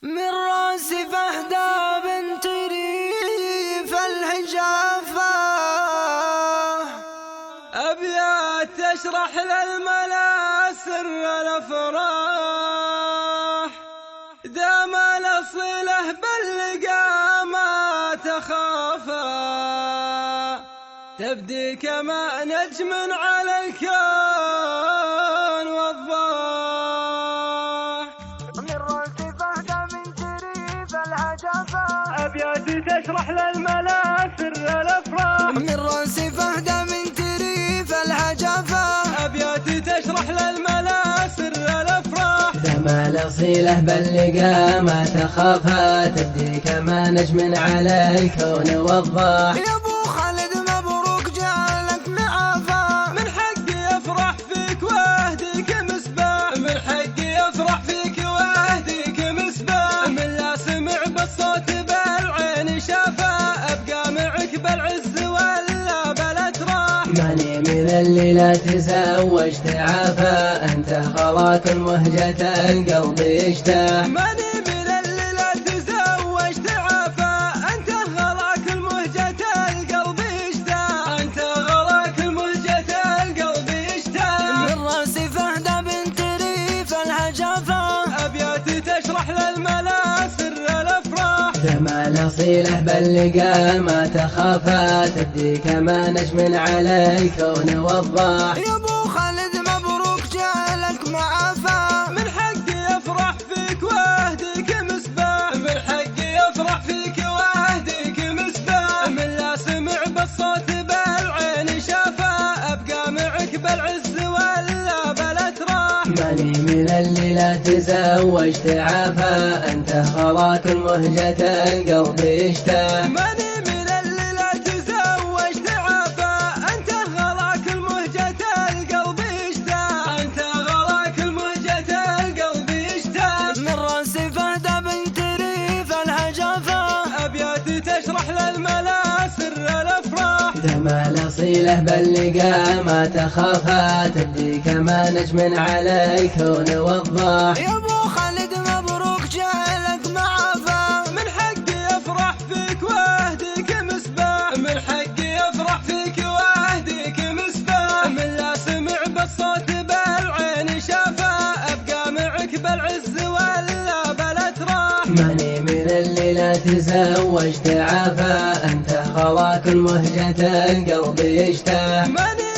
من راس فهدى بنت ريف الهجافة، أبيات تشرح للملا سر الأفراح، دام الأصيله باللقا ما تخافى، تبدي كما نجم على الكون وضاح. من راس فهدى بنت ريف الهجافة، أبيات تشرح للملا سر الأفراح، من راس فهدى بنت ريف الهجافة، أبيات تشرح للملا سر الأفراح، دما الأصيلة باللقا ما تخافها، تبدي كما نجم على الكون وضاح. يا ابو خالد مبروك جالك معافى، من حقي أفرح فيك واهديك مصباح، من حقي أفرح فيك واهديك مصباح، من لا سمع بالصوت بالعين شافا، أبقى معك بالعز ولا بالأتراح. ماني من اللي لا تزوجت عافا، أنت خلاك مهجة القلب يشتاح. ماني من اللي لا تزوجت عافا، أنت غلاك المهجة القلب يشتاح، أنت غلاك المهجة القلب يشتاح. من راس فهدى بنت ريف الهجافة، أبيات تشرح للملا سر الأفراح، دما الأصيلة باللقا ما تخافها، تبدي كما نجم على الكون وضاح. يا ابو خالد مبروك جالك معافى، من حقي أفرح فيك واهديك مصباح، من حقي أفرح فيك واهديك مصباح، من لا سمع بالصوت بالعين شافا، أبقى معك بالعز ولا بالأتراح. ماني من اللي لا تزوجت عافا، أنت خلاك مهجة القلب يشتاح. ماني من اللي لا تزوجت عافا، أنت غلاك المهجة القلب يشتاح، أنت غلاك المهجة القلب يشتاح. من راس فهدى بنت ريف الهجافة، أبيات تشرح للملا سر الأفراح، دما الأصيلة باللقا ما تخافها، تبدي كما نجم على الكون وضاح. يا ابو خالد مبروك جالك معافى، من حقي أفرح فيك واهديك مصباح، من حقي أفرح فيك واهديك مصباح، من لا سمع بالصوت بالعين شافا، أبقى معك بالعز ولا بالأتراح. ماني من اللي لا تزوجت عافا، أنت خلاك مهجة القلب يشتاح. ماني